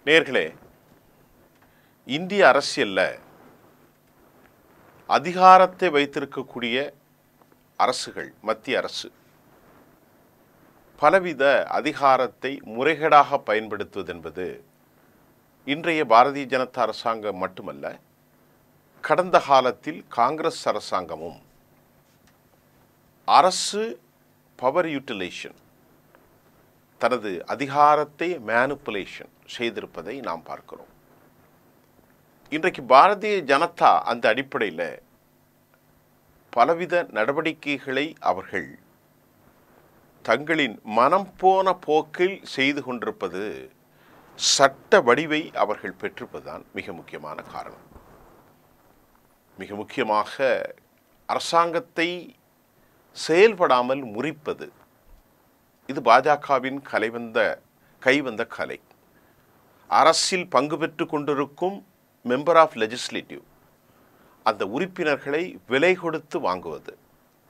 நேயர்களே, இந்திய அரசியல்ல அதிகாரத்தை வைத்திருக்கக்கூடிய அரசுகள், மத்திய அரசு பலவித அதிகாரத்தை முறைகேடாக பயன்படுத்துவது என்பது இன்றைய பாரதிய ஜனதா அரசாங்கம் மட்டுமல்ல, கடந்த காலத்தில் காங்கிரஸ் அரசாங்கமும் அரசு பவர் யூட்டிலைசேஷன், தனது அதிகாரத்தை மேனிப்புலேஷன் செய்திருப்பதை நாம் பார்க்கிறோம். இன்றைக்கு பாரதிய ஜனதா அந்த அடிப்படையில் பலவித நடவடிக்கைகளை அவர்கள் தங்களின் மனம் போன போக்கில் செய்து கொண்டிருப்பது, சட்ட வடிவை அவர்கள் பெற்றிருப்பதுதான் மிக முக்கியமான காரணம். மிக முக்கியமாக அரசாங்கத்தை செயல்படாமல் முறிப்பது, இது பாஜகவின் கைவந்த கலை. அரசில் பங்கு பெற்று கொண்டிருக்கும் மெம்பர் ஆஃப் லெஜிஸ்லேட்டிவ், அந்த உறுப்பினர்களை விலை கொடுத்து வாங்குவது.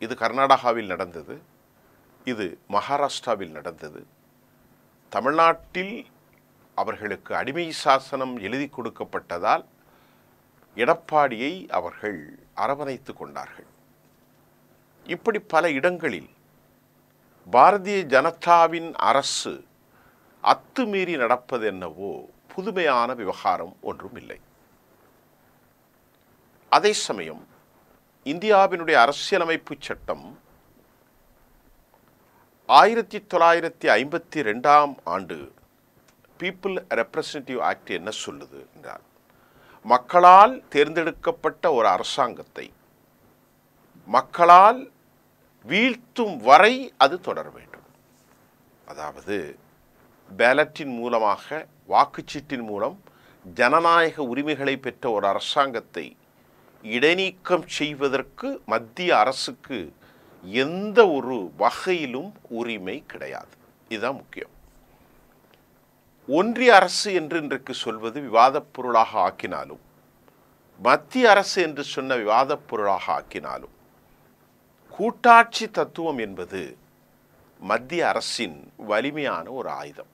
இது கர்நாடகாவில் நடந்தது, இது மகாராஷ்டிராவில் நடந்தது. தமிழ்நாட்டில் அவர்களுக்கு அடிமை சாசனம் எழுதி கொடுக்கப்பட்டதால் எடப்பாடியை அவர்கள் அரவணைத்து கொண்டார்கள். இப்படி பல இடங்களில் பாரதிய ஜனதாவின் அரசு அத்துமீறி நடப்பது என்னவோ புதுமையான விவகாரம் ஒன்றும் இல்லை. அதே சமயம் இந்தியாவினுடைய அரசியலமைப்பு சட்டம் 1952 ஆண்டு பீப்புள் ரெப்ரசன்டேட்டிவ் ஆக்ட் என்ன சொல்லுது என்றால், மக்களால் தேர்ந்தெடுக்கப்பட்ட ஒரு அரசாங்கத்தை மக்களால் வீழ்த்தும் வரை அது தொடர வேண்டும். அதாவது பேலட்டின் மூலமாக, வாக்குச்சீட்டின் மூலம் ஜனநாயக உரிமைகளை பெற்ற ஒரு அரசாங்கத்தை இடைநீக்கம் செய்வதற்கு மத்திய அரசுக்கு எந்த ஒரு வகையிலும் உரிமை கிடையாது. இதுதான் முக்கியம். ஒன்றிய அரசு என்று இன்றைக்கு சொல்வது விவாதப் பொருளாக ஆக்கினாலும், மத்திய அரசு என்று சொன்ன விவாதப் பொருளாக ஆக்கினாலும், கூட்டாட்சி தத்துவம் என்பது மத்திய அரசின் வலிமையான ஒரு ஆயுதம்.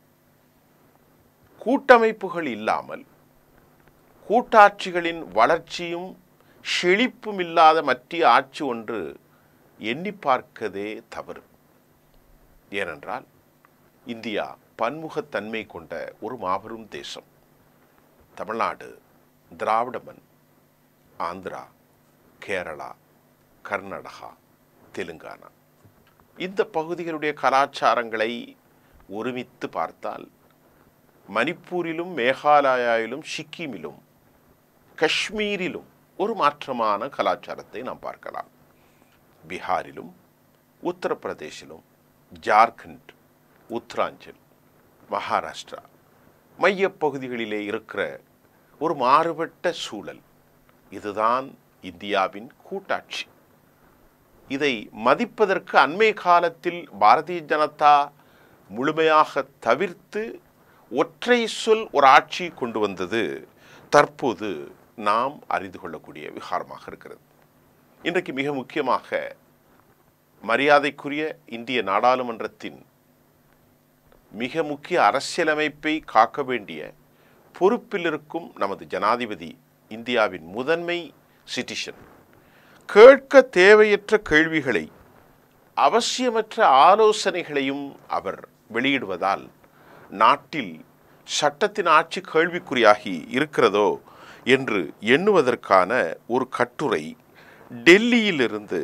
கூட்டமைப்புகள் இல்லாமல் கூட்டாட்சிகளின் வளர்ச்சியும் செழிப்பும் இல்லாத மத்திய ஆட்சி ஒன்று எண்ணி பார்க்கதே தவறு. ஏனென்றால் இந்தியா பன்முகத்தன்மை கொண்ட ஒரு மாபெரும் தேசம். தமிழ்நாடு, திராவிட மண், ஆந்திரா, கேரளா, கர்நாடகா, தெலுங்கானா, இந்த பகுதிகளுடைய கலாச்சாரங்களை ஒருமித்து பார்த்தால் மணிப்பூரிலும், மேகாலயாவிலும், சிக்கிமிலும், காஷ்மீரிலும் ஒரு மாற்றமான கலாச்சாரத்தை நாம் பார்க்கலாம். பீகாரிலும், உத்தரப்பிரதேசிலும், ஜார்க்கண்ட், உத்தராஞ்சல், மகாராஷ்டிரா மையப்பகுதிகளிலே இருக்கிற ஒரு மாறுபட்ட சூழல். இதுதான் இந்தியாவின் கூட்டாட்சி. இதை மதிப்பதற்கு அண்மை காலத்தில் பாரதிய ஜனதா முழுமையாக தவிர்த்து ஒற்றை சொல் ஒரு ஆட்சி கொண்டு வந்தது தற்போது நாம் அறிந்து கொள்ளக்கூடிய விகாரமாக இருக்கிறது. இன்றைக்கு மிக முக்கியமாக மரியாதைக்குரிய இந்திய நாடாளுமன்றத்தின் மிக முக்கிய அரசியலமைப்பை காக்க வேண்டிய பொறுப்பில் இருக்கும் நமது ஜனாதிபதி, இந்தியாவின் முதன்மை சிட்டிசன், கேட்க தேவையற்ற கேள்விகளை, அவசியமற்ற ஆலோசனைகளையும் அவர் வெளியிடுவதால் நாட்டில் சட்டத்தின் ஆட்சி கேள்விக்குறியாகி இருக்கிறதோ என்று எண்ணுவதற்கான ஒரு கட்டுரை டெல்லியிலிருந்து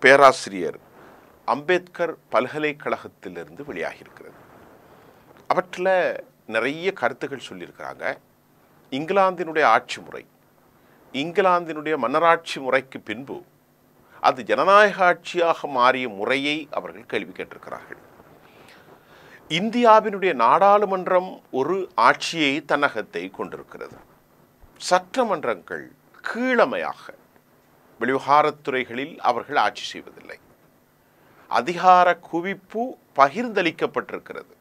பேராசிரியர் அம்பேத்கர் பல்கலைக்கழகத்திலிருந்து வெளியாகியிருக்கிறது. அவற்றில் நிறைய கருத்துக்கள் சொல்லியிருக்கிறாங்க. இங்கிலாந்தினுடைய ஆட்சி முறை, இங்கிலாந்தினுடைய மன்னராட்சி முறைக்கு பின்பு அது ஜனநாயக ஆட்சியாக மாறிய முறையை அவர்கள் கேள்வி கேட்டிருக்கிறார்கள். இந்தியாவினுடைய நாடாளுமன்றம் ஒரு ஆட்சியை தன்னகத்தை கொண்டிருக்கிறது. சட்டமன்றங்கள் கீழமையாக வெளிவிவகாரத்துறைகளில் அவர்கள் ஆட்சி செய்வதில்லை. அதிகார குவிப்பு பகிர்ந்தளிக்கப்பட்டிருக்கிறது,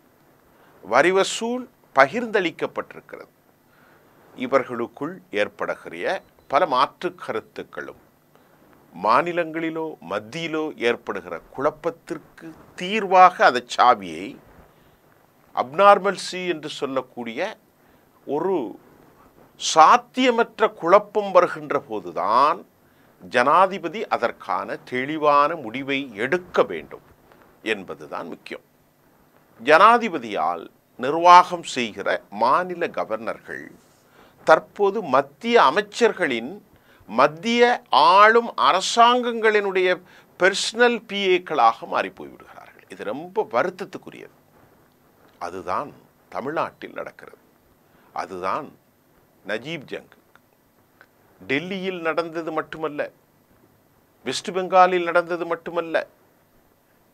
வரி வசூல் பகிர்ந்தளிக்கப்பட்டிருக்கிறது. இவர்களுக்குள் ஏற்படுகிற பல மாற்று கருத்துக்களும் மாநிலங்களிலோ மத்தியிலோ ஏற்படுகிற குழப்பத்திற்கு தீர்வாக அந்த சாவியை அப்நார்மல்சி என்று சொல்லக்கூடிய ஒரு சாத்தியமற்ற குழப்பம் வருகின்ற போதுதான் ஜனாதிபதி அதற்கான தெளிவான முடிவை எடுக்க வேண்டும் என்பதுதான் முக்கியம். ஜனாதிபதியால் நிர்வாகம் செய்கிற மாநில கவர்னர்கள் தற்போது மத்திய அமைச்சர்களின் மத்திய ஆளும் அரசாங்கங்களினுடைய பெர்சனல் பிஏக்களாக மாறி போய்விடுகிறார்கள். இது ரொம்ப வருத்தத்துக்குரியது. அதுதான் தமிழ்நாட்டில் நடக்கிறது. அதுதான் நஜீப் ஜங் டெல்லியில் நடந்தது மட்டுமல்ல, வெஸ்ட் பெங்காலில் நடந்தது மட்டுமல்ல,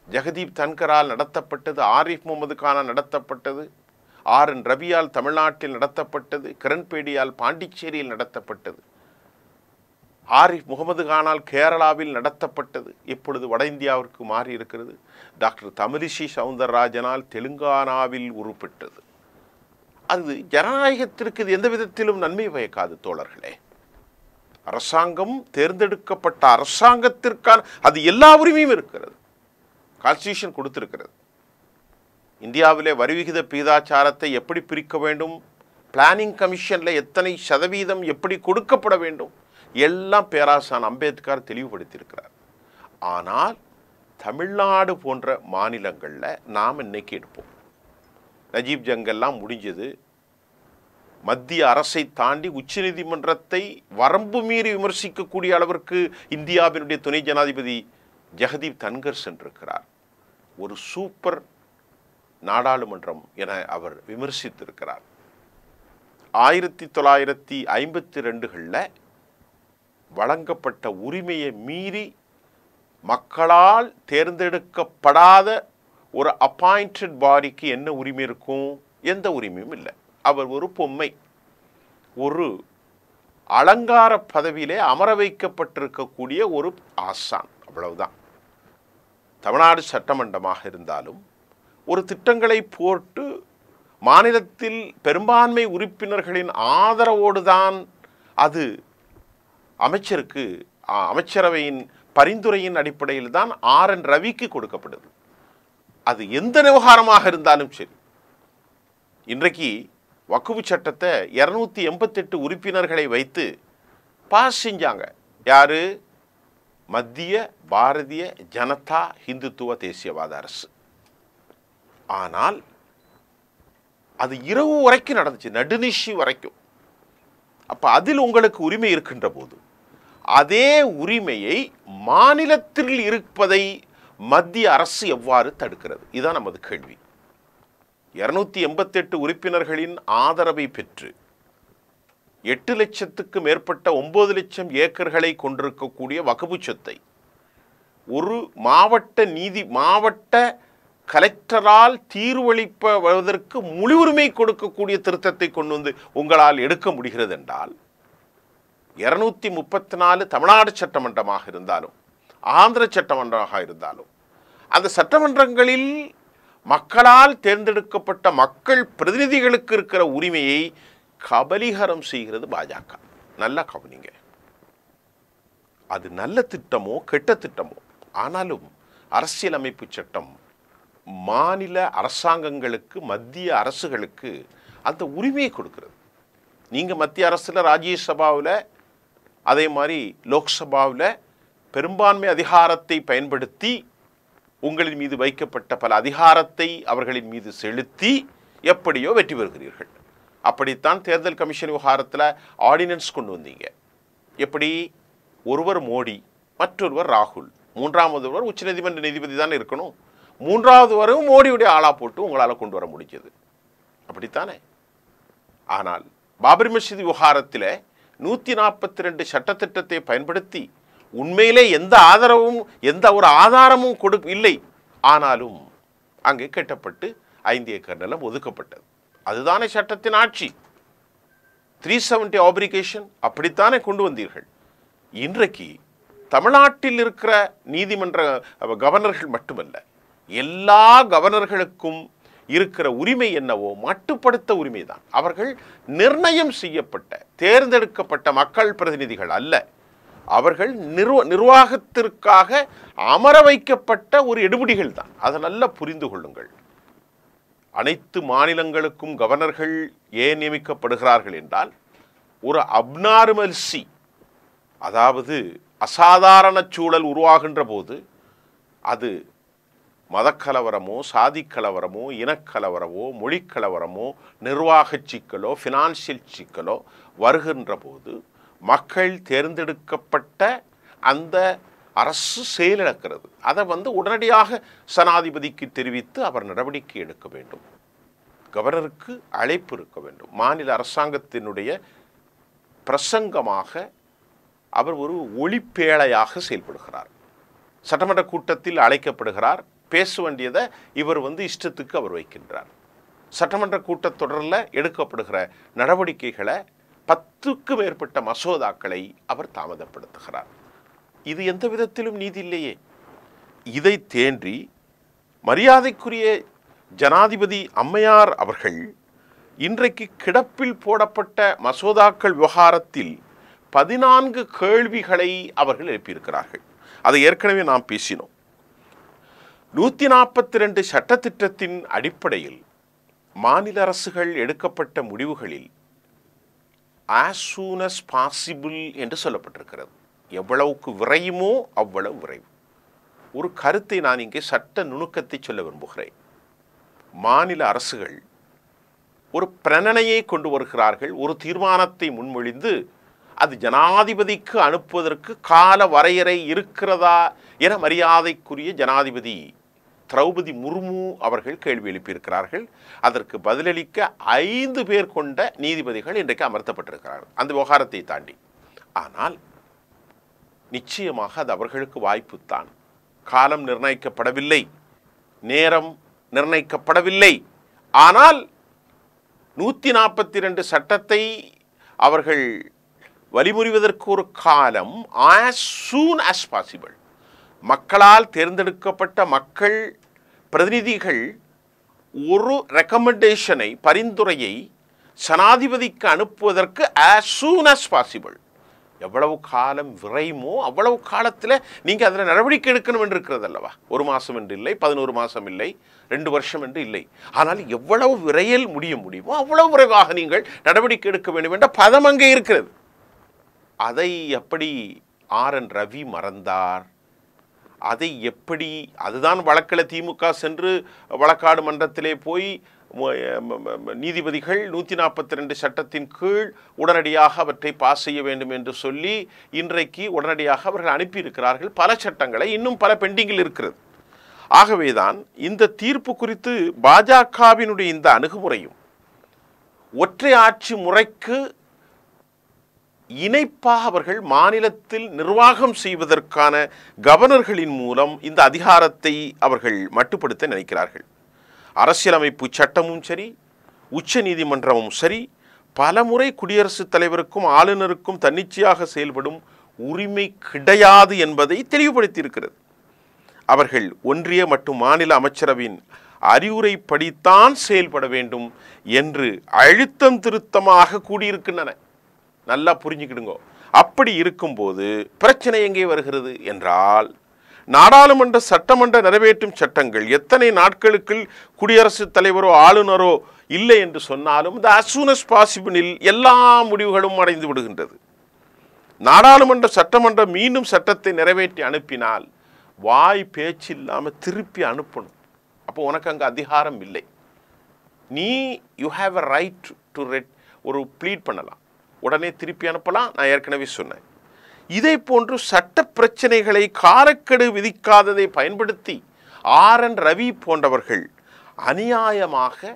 ஜெகதீப் தன்கரால் நடத்தப்பட்டது, ஆரிஃப் முகமது கானால் நடத்தப்பட்டது, RN ரவியால் தமிழ்நாட்டில் நடத்தப்பட்டது, கிரண்பேடியால் பாண்டிச்சேரியில் நடத்தப்பட்டது, ஆரிஃப் முகமது கானால் கேரளாவில் நடத்தப்பட்டது, இப்பொழுது வட இந்தியாவிற்கு மாறி இருக்கிறது. டாக்டர் தமிழிசை சவுந்தரராஜனால் தெலுங்கானாவில் உருப்பெற்றது. அது ஜனநாயகத்திற்கு இது எந்த விதத்திலும் நன்மை பயக்காது தோழர்களே. அரசாங்கம் தேர்ந்தெடுக்கப்பட்ட அரசாங்கத்திற்கான அது எல்லா உரிமையும் இருக்கிறது. கான்ஸ்டிடியூஷன் கொடுத்திருக்கிறது. இந்தியாவிலே வரி விகித விகிதாச்சாரத்தை எப்படி பிரிக்க வேண்டும், பிளானிங் கமிஷனில் எத்தனை சதவீதம் எப்படி கொடுக்கப்பட வேண்டும், எல்லாம் பேராசான் அம்பேத்கர் தெளிவுபடுத்தியிருக்கிறார். ஆனால் தமிழ்நாடு போன்ற மாநிலங்களில் நாம் இன்னைக்கு எடுப்போம். நஜீப் ஜங்கெல்லாம் முடிஞ்சது. மத்திய அரசை தாண்டி உச்சநீதிமன்றத்தை வரம்பு மீறி விமர்சிக்கக்கூடிய அளவிற்கு இந்தியாவினுடைய துணை ஜனாதிபதி ஜெகதீப் தன்கர் சென்றிருக்கிறார். ஒரு சூப்பர் நாடாளுமன்றம் என அவர் விமர்சித்திருக்கிறார். 1952 வழங்கப்பட்ட உரிமையை மீறி மக்களால் தேர்ந்தெடுக்கப்படாத ஒரு அப்பாயிண்டட் பாடிக்கு என்ன உரிமை இருக்கும்? எந்த உரிமையும் இல்லை. அவர் ஒரு பொம்மை, ஒரு அலங்கார பதவியிலே அமர வைக்கப்பட்டிருக்கக்கூடிய ஒரு ஆசான், அவ்வளவுதான். தமிழ்நாடு சட்டமன்றமாக இருந்தாலும் ஒரு திட்டங்களை போட்டு மாநிலத்தில் பெரும்பான்மை உறுப்பினர்களின் ஆதரவோடு தான் அது அமைச்சருக்கு அமைச்சரவையின் பரிந்துரையின் அடிப்படையில் தான் RN ரவிக்கு கொடுக்கப்படுது. அது எந்த விவகாரமாக இருந்தாலும் சரி. இன்றைக்கு வக்ஃபு சட்டத்தை 288 உறுப்பினர்களை வைத்து பாஸ் செஞ்சாங்க. யாரு? மத்திய பாரதிய ஜனதா ஹிந்துத்துவ தேசியவாத அரசு. ஆனால் அது இரவு வரைக்கும் நடந்துச்சு, நடுநிஷி வரைக்கும். அப்ப அதில் உங்களுக்கு உரிமை இருக்கின்ற போது அதே உரிமையை மாநிலத்தில் இருப்பதை மத்திய அரசு எவ்வாறு தடுக்கிறது? இதுதான் நமது கேள்வி. 288 உறுப்பினர்களின் ஆதரவை பெற்று 8 லட்சத்துக்கு மேற்பட்ட 9 லட்சம் ஏக்கர்களை கொண்டிருக்கக்கூடிய வக்ஃபு சொத்தை ஒரு மாவட்ட கலெக்டரால் தீர்வளிப்பதற்கு முழு உரிமை கொடுக்கக்கூடிய திருத்தத்தை கொண்டு வந்து உங்களால் எடுக்க முடிகிறது என்றால் 234 தமிழ்நாடு சட்டமன்றமாக இருந்தாலும் ஆந்திர சட்டமன்றமாக இருந்தாலும் அந்த சட்டமன்றங்களில் மக்களால் தேர்ந்தெடுக்கப்பட்ட மக்கள் பிரதிநிதிகளுக்கு இருக்கிற உரிமையை கபலீகரம் செய்கிறது பாஜக. நல்லா கவனிங்க. அது நல்ல திட்டமோ கெட்ட திட்டமோ, ஆனாலும் அரசியலமைப்பு சட்டம் மாநில அரசாங்கங்களுக்கு மத்திய அரசுகளுக்கு அந்த உரிமையை கொடுக்கிறது. நீங்கள் மத்திய அரசில் ராஜ்யசபாவில் அதே மாதிரி லோக்சபாவில் பெரும்பான்மை அதிகாரத்தை பயன்படுத்தி உங்களின் மீது வைக்கப்பட்ட பல அதிகாரத்தை அவர்களின் மீது செலுத்தி எப்படியோ வெற்றி பெறுகிறீர்கள். அப்படித்தான் தேர்தல் கமிஷன் விவகாரத்தில் ஆர்டினன்ஸ் கொண்டு வந்தீங்க. எப்படி? ஒருவர் மோடி, மற்றொருவர் ராகுல், மூன்றாவதுவர் உச்சநீதிமன்ற நீதிபதி தான் இருக்கணும். மூன்றாவது வரும் மோடியுடைய ஆளா போட்டு உங்களால் கொண்டு வர முடிஞ்சது. அப்படித்தானே? ஆனால் பாபரி மஸ்ஜித் விவகாரத்தில் 142 சட்டத்திட்டத்தை பயன்படுத்தி உண்மையிலே எந்த ஆதரவும் எந்த ஒரு ஆதாரமும் இல்லை. ஆனாலும் அங்கே கட்டப்பட்டு 5 ஏக்கர் நிலம் ஒதுக்கப்பட்டது. அதுதானே சட்டத்தின் ஆட்சி. 370 ஆப்ளிகேஷன் அப்படித்தானே கொண்டு வந்தீர்கள். இன்றைக்கு தமிழ்நாட்டில் இருக்கிற நீதிமன்ற கவர்னர்கள் மட்டுமல்ல, எல்லா கவர்னர்களுக்கும் இருக்கிற உரிமை என்னவோ மட்டுப்படுத்த உரிமை தான். அவர்கள் நிர்ணயம் செய்யப்பட்ட தேர்ந்தெடுக்கப்பட்ட மக்கள் பிரதிநிதிகள் அல்ல. அவர்கள் நிர்வாகத்திற்காக அமர வைக்கப்பட்ட ஒரு எடுபடிகள் தான். அதை நல்லா புரிந்து கொள்ளுங்கள். அனைத்து மாநிலங்களுக்கும் கவர்னர்கள் ஏன் நியமிக்கப்படுகிறார்கள் என்றால் ஒரு அப்நார்மல்சி, அதாவது அசாதாரண சூழல் உருவாகின்ற போது அது மதக்கலவரமோ, சாதிக்கலவரமோ, இனக்கலவரமோ, மொழிக்கலவரமோ, நிர்வாக சிக்கலோ, ஃபினான்சியல் சிக்கலோ வருகின்ற போது மக்கள் தேர்ந்தெடுக்கப்பட்ட அந்த அரசு செயலிழக்கிறது. அதை உடனடியாக ஜனாதிபதிக்கு தெரிவித்து அவர் நடவடிக்கை எடுக்க வேண்டும். கவர்னருக்கு அழைப்பு இருக்க வேண்டும். மாநில அரசாங்கத்தினுடைய பிரசங்கமாக அவர் ஒரு ஒளிப்பேழையாக செயல்படுகிறார். சட்டமன்ற கூட்டத்தில் அழைக்கப்படுகிறார், பேச வேண்டியதை இவர் இஷ்டத்துக்கு அவர் வைக்கின்றார். சட்டமன்ற கூட்டத்தொடரில் எடுக்கப்படுகிற நடவடிக்கைகளை 10க்கு மேற்பட்ட மசோதாக்களை அவர் தாமதப்படுத்துகிறார். இது எந்த விதத்திலும் நீதி இல்லையே. இதை தேன்றி மரியாதைக்குரிய ஜனாதிபதி அம்மையார் அவர்கள் இன்றைக்கு கிடப்பில் போடப்பட்ட மசோதாக்கள் விவகாரத்தில் 14 கேள்விகளை அவர்கள் எழுப்பியிருக்கிறார்கள். அதை ஏற்கனவே நாம் பேசினோம். 142 சட்டத்திட்டத்தின் அடிப்படையில் மாநில அரசுகள் எடுக்கப்பட்ட முடிவுகளில் as soon as possible என்று சொல்லப்பட்டிருக்கிறது. எவ்வளவுக்கு விரையுமோ அவ்வளவு விரைவு. ஒரு கருத்தை நான் இங்கே சட்ட நுணுக்கத்தை சொல்ல விரும்புகிறேன். மாநில அரசுகள் ஒரு பிரணனையை கொண்டு வருகிறார்கள், ஒரு தீர்மானத்தை முன்மொழிந்து அது ஜனாதிபதிக்கு அனுப்புவதற்கு கால வரையறை இருக்கிறதா என மரியாதைக்குரிய ஜனாதிபதி திரௌபதி முர்மு அவர்கள் கேள்வி எழுப்பியிருக்கிறார்கள். அதற்கு பதிலளிக்க 5 பேர் கொண்ட நீதிபதிகள் இன்றைக்கு அமர்த்தப்பட்டிருக்கிறார்கள் அந்த விவகாரத்தை தாண்டி. ஆனால் நிச்சயமாக அது அவர்களுக்கு வாய்ப்புத்தான். காலம் நிர்ணயிக்கப்படவில்லை, நேரம் நிர்ணயிக்கப்படவில்லை. ஆனால் 142 சட்டத்தை அவர்கள் வழிமுறிவதற்கு ஒரு காலம் as soon as possible. மக்களால் தேர்ந்தெடுக்கப்பட்ட மக்கள் பிரதிநிதிகள் ஒரு ரெக்கமெண்டேஷனை, பரிந்துரையை ஜனாதிபதிக்கு அனுப்புவதற்கு as soon as possible. எவ்வளவு காலம் விரையுமோ அவ்வளவு காலத்தில் நீங்கள் அதில் நடவடிக்கை எடுக்கணும் என்று இருக்கிறது அல்லவா. 1 மாதம் என்று இல்லை, 11 மாதம் இல்லை, 2 வருஷம் என்று இல்லை. ஆனால் எவ்வளவு விரையில் முடியுமோ அவ்வளவு விரைவாக நீங்கள் நடவடிக்கை எடுக்க வேண்டும் என்ற பதம் அங்கே இருக்கிறது. அதை எப்படி RN ரவி மறந்தார்? அதை எப்படி, அதுதான் வழக்கில் திமுக சென்று வழக்காடு மன்றத்திலே போய் நீதிபதிகள் 142 சட்டத்தின் கீழ் உடனடியாக அவற்றை பாஸ் செய்ய வேண்டும் என்று சொல்லி இன்றைக்கு உடனடியாக அவர்கள் அனுப்பியிருக்கிறார்கள். பல சட்டங்களை இன்னும் பல பெண்டிங்கில் இருக்கிறது. ஆகவேதான் இந்த தீர்ப்பு குறித்து பாஜகவினுடைய இந்த அணுகுமுறையும் ஒற்றை ஆட்சி முறைக்கு இணைப்பாக அவர்கள் மாநிலத்தில் நிர்வாகம் செய்வதற்கான கவர்னர்களின் மூலம் இந்த அதிகாரத்தை அவர்கள் மட்டுப்படுத்த நினைக்கிறார்கள். அரசியலமைப்பு சட்டமும் சரி, உச்ச நீதிமன்றமும் சரி, பலமுறை குடியரசுத் தலைவருக்கும் ஆளுநருக்கும் தன்னிச்சையாக செயல்படும் உரிமை கிடையாது என்பதை தெளிவுபடுத்தியிருக்கிறது. அவர்கள் ஒன்றிய மற்றும் மாநில அமைச்சரவையின் அறிவுரைப்படித்தான் செயல்பட வேண்டும் என்று அழுத்தம் திருத்தமாக கூடியிருக்கின்றன. நல்லா புரிஞ்சுக்கிடுங்கோ. அப்படி இருக்கும்போது பிரச்சனை எங்கே வருகிறது என்றால், நாடாளுமன்ற சட்டமன்ற நிறைவேற்றும் சட்டங்கள் எத்தனை நாட்களுக்குள் குடியரசுத் தலைவரோ ஆளுநரோ இல்லை என்று சொன்னாலும் இந்த as soon as possible எல்லா முடிவுகளும் அடைந்து விடுகின்றது. நாடாளுமன்ற சட்டமன்றம் மீண்டும் சட்டத்தை நிறைவேற்றி அனுப்பினால் வாய் பேச்சு இல்லாமல் திருப்பி அனுப்பணும். அப்போ உனக்கு அங்கே அதிகாரம் இல்லை. நீ you have a right to ஒரு ப்ளீட் பண்ணலாம், உடனே திருப்பி அனுப்பலாம். நான் ஏற்கனவே சொன்னேன். இதை போன்று சட்ட பிரச்சனைகளை காலக்கெடு விதிக்காததை பயன்படுத்தி RN ரவி போன்றவர்கள் அநியாயமாக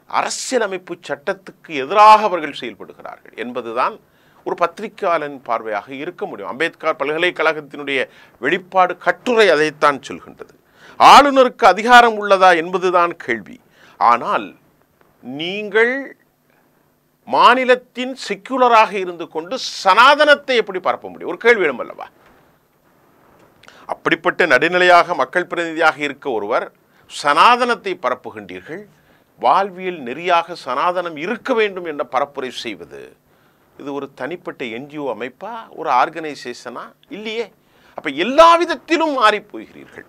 அரசியலமைப்பு சட்டத்துக்கு எதிராக அவர்கள் செயல்படுகிறார்கள் என்பதுதான் ஒரு பத்திரிகையாளன் பார்வையாக இருக்க முடியும். அம்பேத்கர் பல்கலைக்கழகத்தினுடைய வெளிப்பாடு கட்டுரை அதைத்தான் சொல்கின்றது. ஆளுநருக்கு அதிகாரம் உள்ளதா என்பதுதான் கேள்வி. ஆனால் நீங்கள் மாநிலத்தின் செக்குலராக இருந்து கொண்டு சனாதனத்தை எப்படி பரப்ப முடியும்? ஒரு கேள்வி எழும் அல்லவா? அப்படிப்பட்ட நடுநிலையாக மக்கள் பிரதிநிதியாக இருக்க ஒருவர் சனாதனத்தை பரப்புகின்றீர்கள். வாழ்வியல் நெறியாக சனாதனம் இருக்க வேண்டும் என்ற பரப்புரை செய்வது இது ஒரு தனிப்பட்ட NGO அமைப்பா, ஒரு ஆர்கனைசேஷனா? இல்லையே. அப்ப எல்லா விதத்திலும் மாறி போகிறீர்கள்.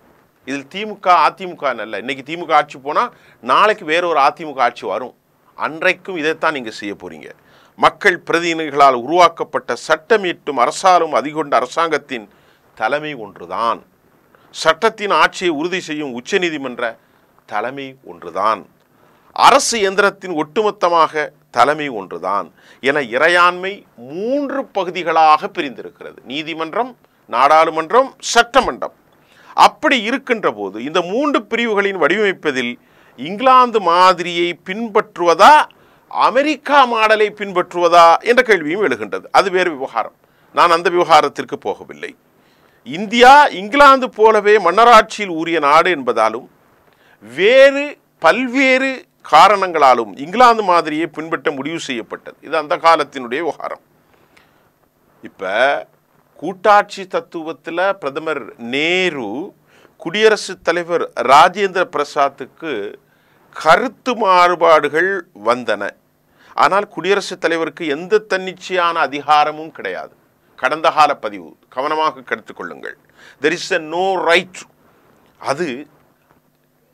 இதில் திமுக அதிமுக அல்ல. இன்னைக்கு திமுக ஆட்சி போனால் நாளைக்கு வேற ஒரு அதிமுக ஆட்சி வரும். அன்றைக்கும் இதைத்தான் நீங்கள் செய்ய போறீங்க. மக்கள் பிரதிநிதிகளால் உருவாக்கப்பட்ட சட்டம் இயற்றும் அரசாலும் அதிகொண்ட அரசாங்கத்தின் தலைமை ஒன்றுதான். சட்டத்தின் ஆட்சியை உறுதி செய்யும் உச்சநீதிமன்ற தலைமை ஒன்றுதான். அரசு இயந்திரத்தின் ஒட்டுமொத்தமாக தலைமை ஒன்றுதான் என இறையாண்மை 3 பகுதிகளாக பிரிந்திருக்கிறது. நீதிமன்றம், நாடாளுமன்றம், சட்டமன்றம். அப்படி இருக்கின்ற போது இந்த 3 பிரிவுகளின் வடிவமைப்பதில் இங்கிலாந்து மாதிரியை பின்பற்றுவதா அமெரிக்கா மாடலை பின்பற்றுவதா என்ற கேள்வியும் எழுகின்றது. அது வேறு விவகாரம். நான் அந்த விவகாரத்திற்கு போகவில்லை. இந்தியா இங்கிலாந்து போலவே மன்னராட்சியில் ஊறிய நாடு என்பதாலும் வேறு பல்வேறு காரணங்களாலும் இங்கிலாந்து மாதிரியை பின்பற்ற முடிவு செய்யப்பட்டது. இது அந்த காலத்தினுடைய விவகாரம். இப்ப கூட்டாட்சி தத்துவத்தில் பிரதமர் நேரு குடியரசுத் தலைவர் ராஜேந்திர பிரசாத்துக்கு கருத்து மாறுபாடுகள் வந்தன. ஆனால் குடியரசுத் தலைவருக்கு எந்த தன்னிச்சையான அதிகாரமும் கிடையாது. கடந்த கால பதிவு கவனமாக கருத்துக்கொள்ளுங்கள். there is a no right, அது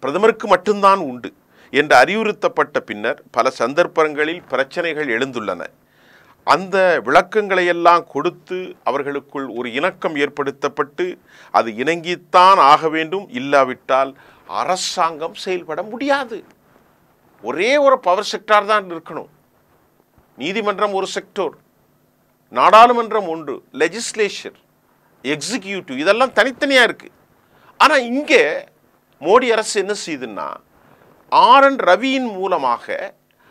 பிரதமருக்கு மட்டும்தான் உண்டு என்று அறிவுறுத்தப்பட்ட பின்னர் பல சந்தர்ப்பங்களில் பிரச்சனைகள் எழுந்துள்ளன. அந்த விளக்கங்களை எல்லாம் கொடுத்து அவர்களுக்குள் ஒரு இணக்கம் ஏற்படுத்தப்பட்டு அது இணங்கித்தான் ஆக வேண்டும், இல்லாவிட்டால் அரசாங்கம் செயல்பட முடியாது. ஒரே ஒரு பவர் செக்டார் தான் இருக்கணும். நீதிமன்றம் ஒரு செக்டர், நாடாளுமன்றம் ஒன்று, லெஜிஸ்லேச்சர், எக்ஸிக்யூட்டிவ், இதெல்லாம் தனித்தனியாக இருக்கு. ஆனால் இங்கே மோடி அரசு என்ன செய்யுதுன்னா RN ரவியின் மூலமாக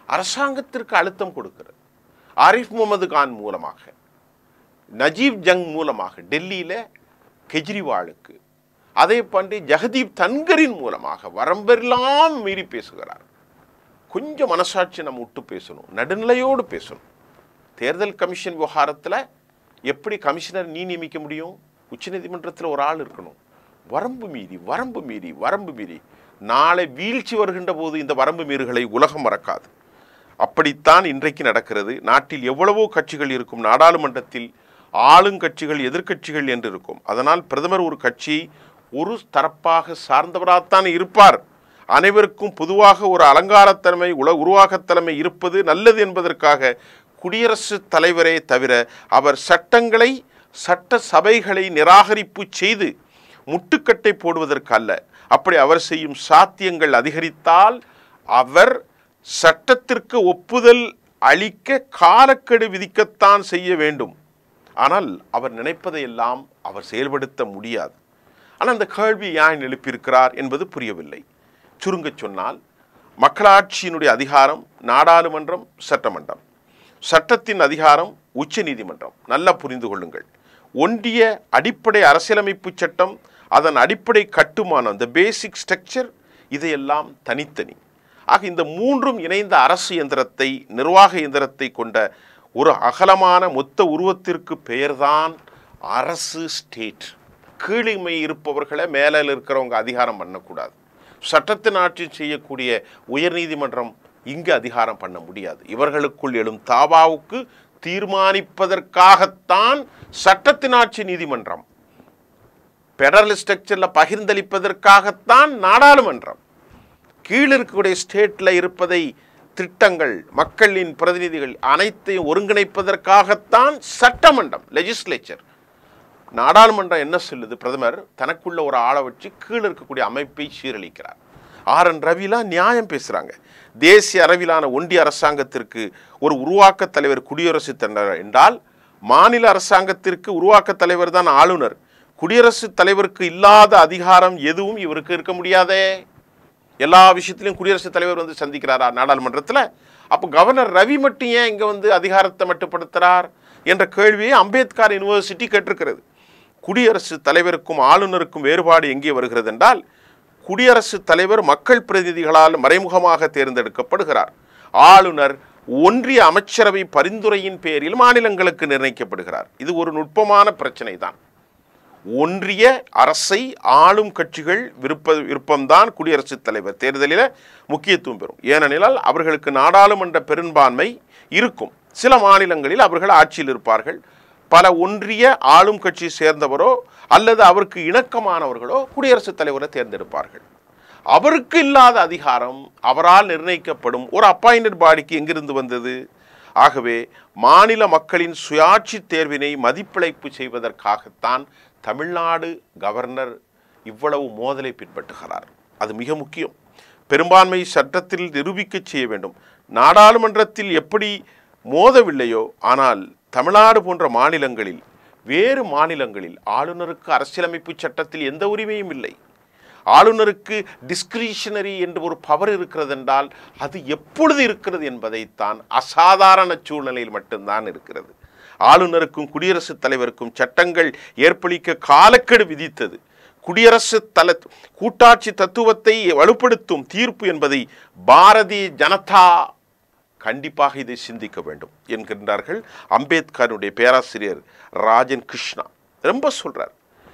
அரசாங்கத்திற்கு அழுத்தம் கொடுக்கிறது. ஆரிஃப் முகமது கான் மூலமாக, நஜீப் ஜங் மூலமாக டெல்லியில் கெஜ்ரிவாலுக்கு, அதே பண்ணி ஜெகதீப் தன்கரின் மூலமாக வரம்பெல்லாம் மீறி பேசுகிறார். கொஞ்சம் மனசாட்சி நம்ம விட்டு பேசணும், நடுநிலையோடு பேசணும். தேர்தல் கமிஷன் விவகாரத்தில் எப்படி கமிஷனர் நீ நியமிக்க முடியும்? உச்சநீதிமன்றத்தில் ஒரு ஆள் இருக்கணும். வரம்பு மீறி வரம்பு மீறி வரம்பு மீறி நாளை வீழ்ச்சி வருகின்ற போது இந்த வரம்பு மீறுகளை உலகம் மறக்காது. அப்படித்தான் இன்றைக்கு நடக்கிறது. நாட்டில் எவ்வளவோ கட்சிகள் இருக்கும். நாடாளுமன்றத்தில் ஆளுங்கட்சிகள் எதிர்க்கட்சிகள் என்று இருக்கும். அதனால் பிரதமர் ஒரு கட்சி ஒரு தரப்பாக சார்ந்தவராகத்தான் இருப்பார். அனைவருக்கும் பொதுவாக ஒரு அலங்காரத்தன்மை உருவாகத்தலைமை இருப்பது நல்லது என்பதற்காக குடியரசுத் தலைவரே தவிர அவர் சட்டங்களை சட்ட சபைகளை நிராகரிப்பு செய்து முட்டுக்கட்டை போடுவதற்கு அல்ல. அப்படி அவர் செய்யும் சாத்தியங்கள் அதிகரித்தால் அவர் சட்டத்திற்கு ஒப்புதல் அளிக்க காலக்கெடு விதிக்கத்தான் செய்ய வேண்டும். ஆனால் அவர் நினைப்பதையெல்லாம் அவர் செயல்படுத்த முடியாது. ஆனால் அந்த கேள்வி ஏன் எழுப்பியிருக்கிறார் என்பது புரியவில்லை. சுருங்க சொன்னால் மக்களாட்சியினுடைய அதிகாரம் நாடாளுமன்றம், சட்டமன்றம், சட்டத்தின் அதிகாரம் உச்ச நீதிமன்றம். நல்லா புரிந்து கொள்ளுங்கள். ஒன்றிய அடிப்படை அரசியலமைப்பு சட்டம், அதன் அடிப்படை கட்டுமானம், the basic structure, இதையெல்லாம் தனித்தனி. ஆக இந்த மூன்றும் இணைந்த அரசு இயந்திரத்தை, நிர்வாக இயந்திரத்தை கொண்ட ஒரு அகலமான மொத்த உருவத்திற்கு பெயர்தான் அரசு, ஸ்டேட். கீழ்மை இருப்பவர்களை மேலே இருக்கிறவங்க அதிகாரம் பண்ணக்கூடாது. சட்டத்தின் ஆட்சி செய்யக்கூடிய உயர்நீதிமன்றம் இங்கு அதிகாரம் பண்ண முடியாது. இவர்களுக்குள் எழும் தாபாவுக்கு தீர்மானிப்பதற்காகத்தான் சட்டத்தின் ஆட்சி நீதிமன்றம், பெடரல் ஸ்ட்ரக்சரில் பகிர்ந்தளிப்பதற்காகத்தான் நாடாளுமன்றம், கீழே இருக்கக்கூடிய ஸ்டேட்டில் இருப்பதை திட்டங்கள், மக்களின் பிரதிநிதிகள் அனைத்தையும் ஒருங்கிணைப்பதற்காகத்தான் சட்டமன்றம், லெஜிஸ்லேச்சர். நாடாளுமன்றம் என்ன சொல்லுது? பிரதமர் தனக்குள்ள ஒரு ஆளை வச்சு கீழே இருக்கக்கூடிய அமைப்பை சீரழிக்கிறார். RN ரவிலாம் நியாயம் பேசுகிறாங்க. தேசிய அளவிலான ஒன்றிய அரசாங்கத்திற்கு ஒரு உருவாக்க தலைவர் குடியரசுத் தலைவர் என்றால், மாநில அரசாங்கத்திற்கு உருவாக்க தலைவர் தான் ஆளுநர். குடியரசுத் தலைவருக்கு இல்லாத அதிகாரம் எதுவும் இவருக்கு இருக்க முடியாதே. எல்லா விஷயத்திலையும் குடியரசுத் தலைவர் வந்து சந்திக்கிறாரா நாடாளுமன்றத்தில்? அப்போ கவர்னர் ரவி மட்டும் ஏன் இங்கே வந்து அதிகாரத்தை மட்டுப்படுத்துகிறார் என்ற கேள்வியை அம்பேத்கர் யூனிவர்சிட்டி கேட்டிருக்கிறது. குடியரசுத் தலைவருக்கும் ஆளுநருக்கும் வேறுபாடு எங்கே வருகிறது என்றால், குடியரசுத் தலைவர் மக்கள் பிரதிநிதிகளால் மறைமுகமாக தேர்ந்தெடுக்கப்படுகிறார். ஆளுநர் ஒன்றிய அமைச்சரவை பரிந்துரையின் பேரில் மாநிலங்களுக்கு நிர்ணயிக்கப்படுகிறார். இது ஒரு நுட்பமான பிரச்சனை தான். ஒன்றிய அரசை ஆளும் கட்சிகள் விருப்பம்தான் குடியரசுத் தலைவர் தேர்தலில் முக்கியத்துவம் பெறும். ஏனெனில் அவர்களுக்கு நாடாளுமன்ற பெரும்பான்மை இருக்கும். சில மாநிலங்களில் அவர்கள் ஆட்சியில் இருப்பார்கள். பல ஒன்றிய ஆளும் கட்சி சேர்ந்தவரோ அல்லது அவருக்கு இணக்கமானவர்களோ குடியரசுத் தலைவரை தேர்ந்தெடுப்பார்கள். அவருக்கு இல்லாத அதிகாரம் அவரால் நிர்ணயிக்கப்படும் ஒரு அப்பாயிண்டட் பாடிக்கு எங்கிருந்து வந்தது? ஆகவே மாநில மக்களின் சுயாட்சி தேர்வினை மதிப்பிழைப்பு செய்வதற்காகத்தான் தமிழ்நாடு கவர்னர் இவ்வளவு மோதலை பின்பற்றுகிறார். அது மிக முக்கியம். பெரும்பான்மை சட்டத்தில் நிரூபிக்க செய்ய வேண்டும். நாடாளுமன்றத்தில் எப்படி மோதவில்லையோ, ஆனால் தமிழ்நாடு போன்ற மாநிலங்களில், வேறு மாநிலங்களில் ஆளுநருக்கு அரசியலமைப்பு சட்டத்தில் எந்த உரிமையும் இல்லை. ஆளுநருக்கு டிஸ்கிரிஷனரி என்று ஒரு பவர் இருக்கிறது என்றால் அது எப்பொழுது இருக்கிறது என்பதைத்தான் அசாதாரண சூழ்நிலையில் மட்டும்தான் இருக்கிறது. ஆளுநருக்கும் குடியரசுத் தலைவருக்கும் சட்டங்கள் ஏற்பளிக்க காலக்கெடு விதித்தது கூட்டாட்சி தத்துவத்தை வலுப்படுத்தும் தீர்ப்பு என்பதை பாரதிய ஜனதா கண்டிப்பாக இதை சிந்திக்க வேண்டும் என்கின்றார்கள் அம்பேத்கருடைய பேராசிரியர் ராஜன் கிருஷ்ணா. ரொம்ப சொல்றார்.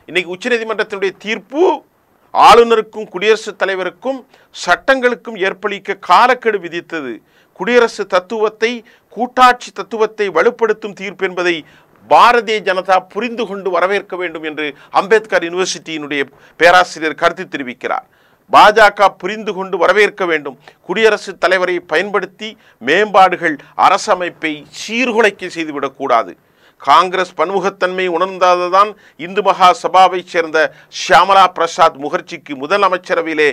இன்னைக்கு உச்சநீதிமன்றத்தினுடைய தீர்ப்பு ஆளுநருக்கும் குடியரசுத் தலைவருக்கும் சட்டங்களுக்கும் ஏற்பளிக்க காலக்கெடு விதித்தது குடியரசு தத்துவத்தை கூட்டாட்சி தத்துவத்தை வலுப்படுத்தும் தீர்ப்பு என்பதை பாரதிய ஜனதா புரிந்து கொண்டு வரவேற்க வேண்டும் என்று அம்பேத்கர் யூனிவர்சிட்டியினுடைய பேராசிரியர் கருத்து தெரிவிக்கிறார். பாஜக புரிந்து கொண்டு வரவேற்க வேண்டும். குடியரசுத் தலைவரை பயன்படுத்தி மேம்பாடுகள் அரசமைப்பை சீர்குலைக்க செய்துவிடக்கூடாது. காங்கிரஸ் பன்முகத்தன்மை உணர்ந்தால்தான் இந்து மகா சபாவை சேர்ந்த ஷியாமலா பிரசாத் முகர்ஜிக்கு முதல் அமைச்சரவையிலே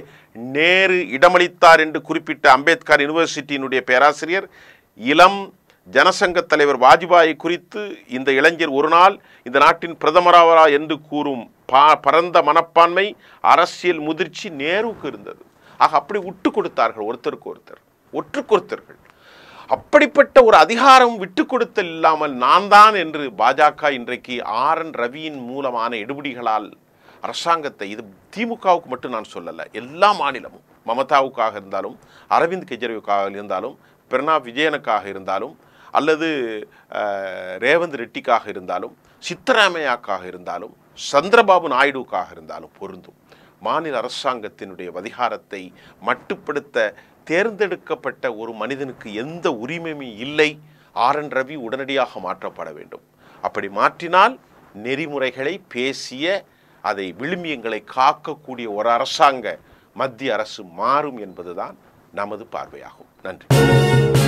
நேரு இடமளித்தார் என்று குறிப்பிட்ட அம்பேத்கர் யூனிவர்சிட்டியினுடைய பேராசிரியர் இளம் ஜனசங்க தலைவர் வாஜ்பாயை குறித்து இந்த இளைஞர் ஒரு நாள் இந்த நாட்டின் பிரதமராவரா என்று கூறும் பரந்த மனப்பான்மை அரசியல் முதிர்ச்சி நேருவுக்கு இருந்தது. ஆக அப்படி விட்டு கொடுத்தார்கள் ஒற்றுக்கொருத்தர்கள். அப்படிப்பட்ட ஒரு அதிகாரம் விட்டு கொடுத்தல் இல்லாமல் நான் தான் என்று பாஜக இன்றைக்கு RN ரவியின் மூலமான எடுபடிகளால் அரசாங்கத்தை, இது திமுகவுக்கு மட்டும் நான் சொல்லலை, எல்லா மாநிலமும், மமதாவுக்காக இருந்தாலும் அரவிந்த் கெஜ்ரிவாலுக்காக இருந்தாலும் பிரணாப் விஜயனுக்காக இருந்தாலும் அல்லது ரேவந்த் ரெட்டிக்காக இருந்தாலும் சித்தராமையாக்காக இருந்தாலும் சந்திரபாபு நாயுடுக்காக இருந்தாலும் பொருந்தும். மாநில அரசாங்கத்தினுடைய அதிகாரத்தை மட்டுப்படுத்த தேர்ந்தெடுக்கப்பட்ட ஒரு மனிதனுக்கு எந்த உரிமையும் இல்லை. RN ரவி உடனடியாக மாற்றப்பட வேண்டும். அப்படி மாற்றினால் நெறிமுறைகளை பேசிய அதை விழுமியங்களை காக்கக்கூடிய ஒரு அரசாங்க மத்திய அரசு மாறும் என்பதுதான் நமது பார்வையாகும். நன்றி.